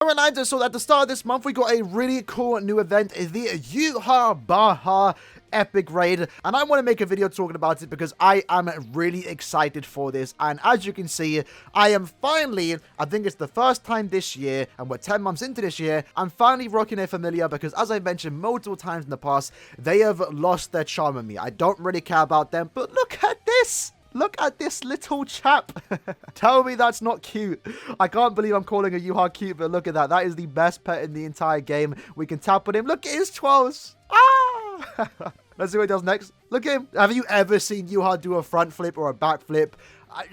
Reminder, so at the start of this month, we got a really cool new event, the YHWACH epic raid, and I want to make a video talking about it because I am really excited for this. And as you can see, I am finally, I think it's the first time this year, and we're 10 months into this year, I'm finally rocking a familiar because, as I mentioned multiple times in the past, they have lost their charm on me. I don't really care about them, but look at this. Look at this little chap. Tell me that's not cute. I can't believe I'm calling a YHWACH cute, but look at that. That is the best pet in the entire game. We can tap on him. Look at his twirls. Ah! Let's see what he does next. Look at him. Have you ever seen YHWACH do a front flip or a back flip?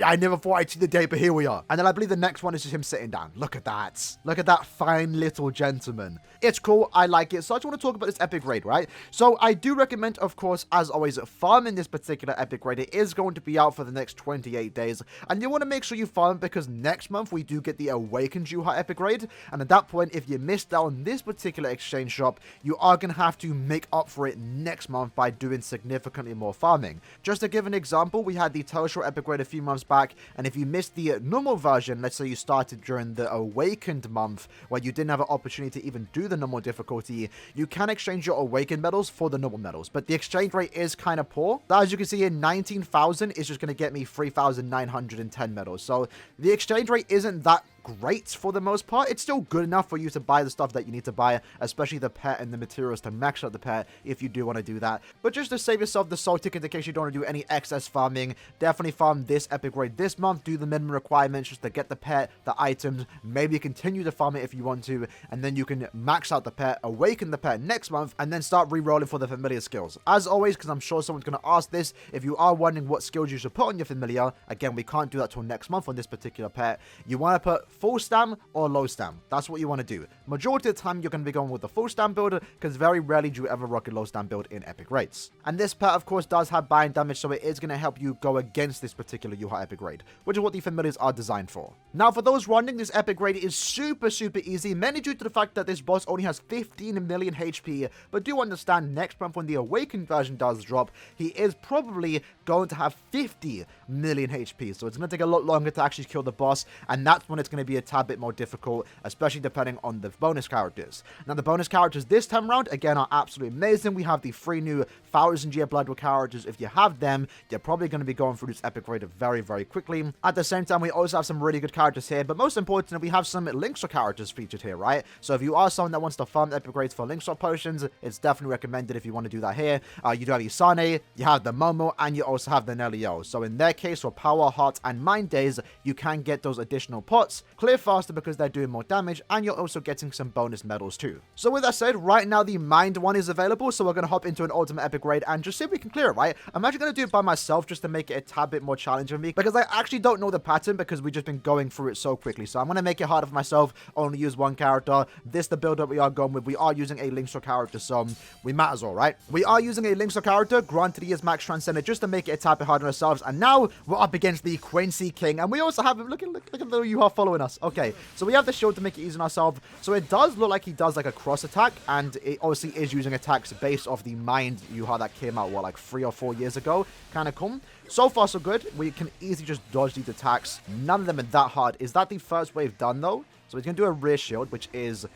I never thought I'd see the day, but here we are. And then I believe the next one is just him sitting down. Look at that. Look at that fine little gentleman. It's cool. I like it. So I just want to talk about this epic raid, right? So I do recommend, of course, as always, farming this particular epic raid. It is going to be out for the next 28 days. And you want to make sure you farm because next month we do get the Awakened YHWACH epic raid. And at that point, if you missed out on this particular exchange shop, you are going to have to make up for it next month by doing significantly more farming. Just to give an example, we had the Telshore epic raid a few months back, and if you missed the normal version, let's say you started during the Awakened month where you didn't have an opportunity to even do the normal difficulty, you can exchange your Awakened medals for the normal medals, but the exchange rate is kind of poor. As you can see here, 19,000 is just going to get me 3,910 medals, so the exchange rate isn't that great for the most part. It's still good enough for you to buy the stuff that you need to buy, especially the pet and the materials to max out the pet if you do want to do that. But just to save yourself the soul ticket in case you don't want to do any excess farming, definitely farm this epic raid this month. Do the minimum requirements just to get the pet, the items, maybe continue to farm it if you want to, and then you can max out the pet, awaken the pet next month, and then start re-rolling for the familiar skills. As always, because I'm sure someone's going to ask this, if you are wondering what skills you should put on your familiar, again, we can't do that till next month on this particular pet. You want to put full stam or low stam. That's what you want to do. Majority of the time, you're going to be going with the full stam build because very rarely do you ever rock a low stam build in epic raids. And this pet, of course, does have bind damage, so it is going to help you go against this particular YHWACH epic raid, which is what the familiars are designed for. Now, for those wondering, this epic raid is super easy, mainly due to the fact that this boss only has 15 million HP, but do understand next month when the Awakened version does drop, he is probably going to have 50 million HP, so it's going to take a lot longer to actually kill the boss, and that's when it's going to be a tad bit more difficult, especially depending on the bonus characters. Now, the bonus characters this time around, again, are absolutely amazing. We have the 3 new 1000-year Bloodwood characters. If you have them, you're probably going to be going through this epic raid very quickly. At the same time, we also have some really good characters here, but most importantly, we have some Linkshot characters featured here, right? So if you are someone that wants to farm epic raids for Linkshot potions, it's definitely recommended if you want to do that here. You do have Isane, you have the Momo, and you also have the Nelio. So in their case, for Power, Heart, and Mind Days, you can get those additional pots, clear faster because they're doing more damage, and you're also getting some bonus medals too. So with that said, right now the Mind one is available, so we're going to hop into an ultimate epic raid and just see if we can clear it, right? I'm actually going to do it by myself just to make it a tad bit more challenging for me, because I actually don't know the pattern because we've just been going through it so quickly. So I'm going to make it harder for myself, only use one character. This the build that we are going with. We are using a Linkshot character, so we might as well, right? We are using a Linkshot character, granted he is max transcended, just to make it a tad bit harder on ourselves, and now we're up against the Quincy King, and we also have him, look at the little YHWACH following us. Okay, so we have the shield to make it easy on ourselves, so it does look like he does like a cross attack, and it obviously is using attacks based off the Mind YHWACH that came out, what, like 3 or 4 years ago? Kind of cool. So far, so good. We can easily just dodge these attacks. None of them are that hard. Is that the first wave done, though? So he's going to do a rear shield, which is,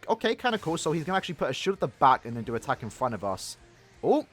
okay, kind of cool. So he's going to actually put a shield at the back and then do attack in front of us. Oh,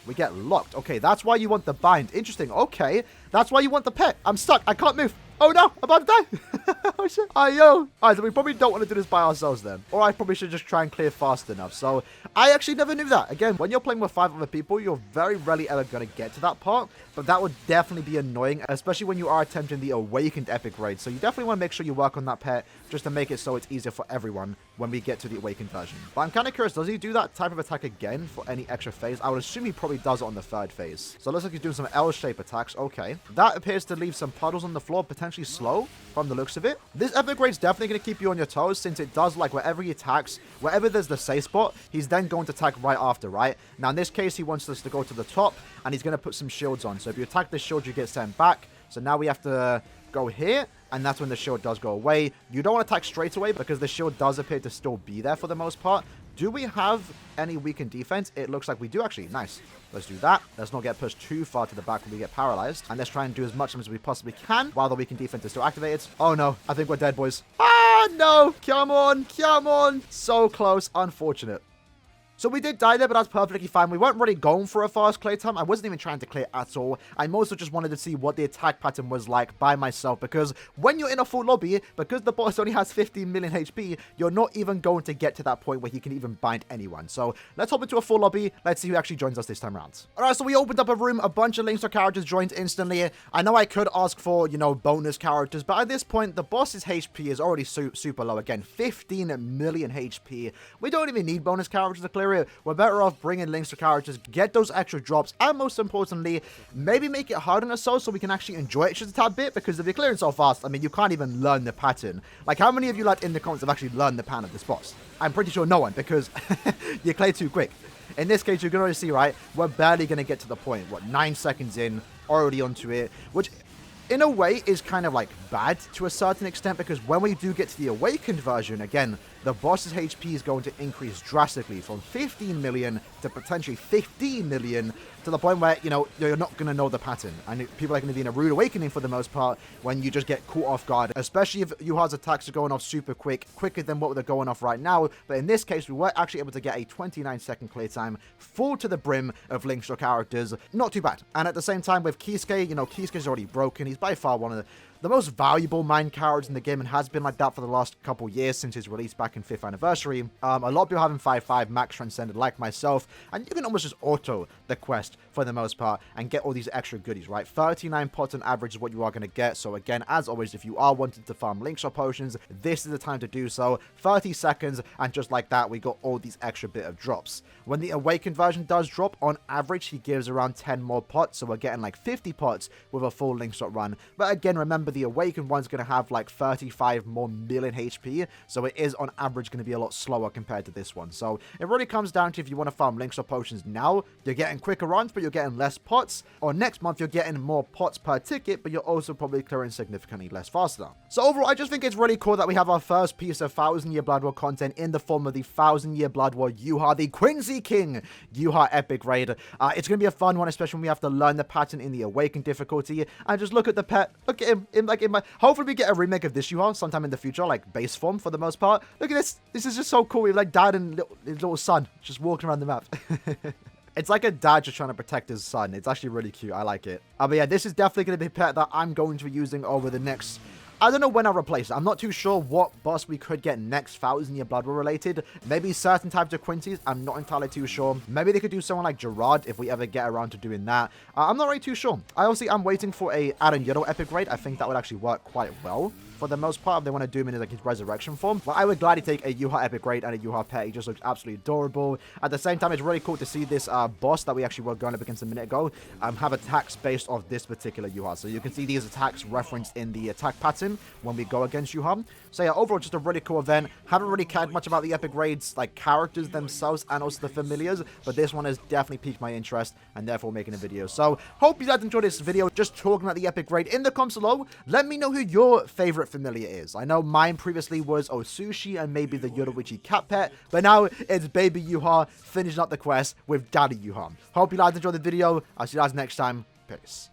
we get locked. Okay, that's why you want the bind. Interesting. Okay, that's why you want the pet. I'm stuck. I can't move. Oh no, I'm about to die. Oh shit. Yo. Alright, so we probably don't want to do this by ourselves then. Or I probably should just try and clear fast enough. So I actually never knew that. Again, when you're playing with 5 other people, you're very rarely ever going to get to that part. But that would definitely be annoying, especially when you are attempting the Awakened epic raid. So you definitely want to make sure you work on that pet just to make it so it's easier for everyone when we get to the Awakened version. But I'm kind of curious, does he do that type of attack again for any extra phase? I would assume he probably does it on the 3rd phase. So it looks like he's doing some L-shape attacks. Okay. That appears to leave some puddles on the floor, potentially slow from the looks of it. This epic raid is definitely going to keep you on your toes, since it does, like, wherever he attacks, wherever there's the safe spot, he's then going to attack right after, right? Now, in this case, he wants us to go to the top, and he's going to put some shields on. So if you attack the shield, you get sent back. So now we have to go here, and that's when the shield does go away. You don't want to attack straight away because the shield does appear to still be there for the most part, Do we have any weakened defense? It looks like we do, actually. Nice. Let's do that. Let's not get pushed too far to the back when we get paralyzed. And let's try and do as much as we possibly can while the weakened defense is still activated. Oh, no. I think we're dead, boys. Ah, no. Come on. Come on. So close. Unfortunate. So we did die there, but that's perfectly fine. We weren't really going for a fast clear time. I wasn't even trying to clear at all. I mostly just wanted to see what the attack pattern was like by myself, because when you're in a full lobby, because the boss only has 15 million HP, you're not even going to get to that point where he can even bind anyone. So let's hop into a full lobby. Let's see who actually joins us this time around. All right, so we opened up a room. A bunch of Link's characters joined instantly. I know I could ask for, you know, bonus characters, but at this point, the boss's HP is already super low. Again, 15 million HP. We don't even need bonus characters to clear it. We're better off bringing Link's characters, get those extra drops, and most importantly, maybe make it hard on us so we can actually enjoy it just a tad bit, because if you're clearing so fast, I mean, you can't even learn the pattern. Like, how many of you, like, in the comments have actually learned the pattern of this boss? I'm pretty sure no one, because you clear too quick. In this case, you can already see, right, we're barely going to get to the point. What, 9 seconds in, already onto it, which in a way is kind of like bad to a certain extent, because when we do get to the awakened version, again, the boss's HP is going to increase drastically from 15 million to potentially 15 million, to the point where, you know, you're not going to know the pattern. And people are going to be in a rude awakening for the most part when you just get caught off guard, especially if YHWACH's attacks are going off super quick, quicker than what they're going off right now. But in this case, we were actually able to get a 29-second clear time, full to the brim of Link's characters. Not too bad. And at the same time, with Kisuke, you know, Kisuke's already broken. He's by far one of the most valuable main characters in the game, and has been like that for the last couple years since his release back in 5th anniversary. A lot of people have him 5-5 max transcended like myself, and you can almost just auto the quest for the most part and get all these extra goodies, right? 39 pots on average is what you are going to get. So again, as always, if you are wanting to farm links or potions, this is the time to do so. 30 seconds, and just like that, we got all these extra bit of drops. When the awakened version does drop, on average, he gives around 10 more pots, so we're getting like 50 pots with a full link shot run. But again, remember, the awakened one's going to have like 35 more million HP, so it is on average going to be a lot slower compared to this one. So it really comes down to, if you want to farm links or potions now, you're getting quicker runs, but you're getting less pots. Or next month, you're getting more pots per ticket, but you're also probably clearing significantly less faster. So overall, I just think it's really cool that we have our first piece of 1000-Year Blood War content in the form of the 1000-Year Blood War YHWACH, the Quincy King YHWACH epic raid. It's going to be a fun one, especially when we have to learn the pattern in the awakened difficulty. And just look at the pet. Look at him. Hopefully we get a remake of this YHWACH sometime in the future, like base form for the most part. Look at this. This is just so cool. We have like dad and his little son just walking around the map. It's like a dad just trying to protect his son. It's actually really cute. I like it. But yeah, this is definitely going to be a pet that I'm going to be using over the next... I don't know when I'll replace it. I'm not too sure what boss we could get next 1000-Year Blood War related. Maybe certain types of Quincy's. I'm not entirely too sure. Maybe they could do someone like Gerard if we ever get around to doing that. I'm not really too sure. I'm waiting for a Aaroniero epic raid. I think that would actually work quite well for the most part if they want to do him in like his resurrection form. But I would gladly take a YHWACH epic raid and a YHWACH pet. He just looks absolutely adorable. At the same time, it's really cool to see this boss that we actually were going up against a minute ago have attacks based off this particular YHWACH. So you can see these attacks referenced in the attack pattern when we go against YHWACH. So yeah, overall, just a really cool event. Haven't really cared much about the epic raids, like characters themselves and also the familiars, but this one has definitely piqued my interest and therefore making a video. So hope you guys enjoyed this video, just talking about the epic raid. In the comments below, let me know who your favorite familiar is. I know mine previously was Osushi and maybe the YHWACH cat pet, but now it's baby YHWACH finishing up the quest with daddy YHWACH. Hope you guys enjoyed the video. I'll see you guys next time. Peace.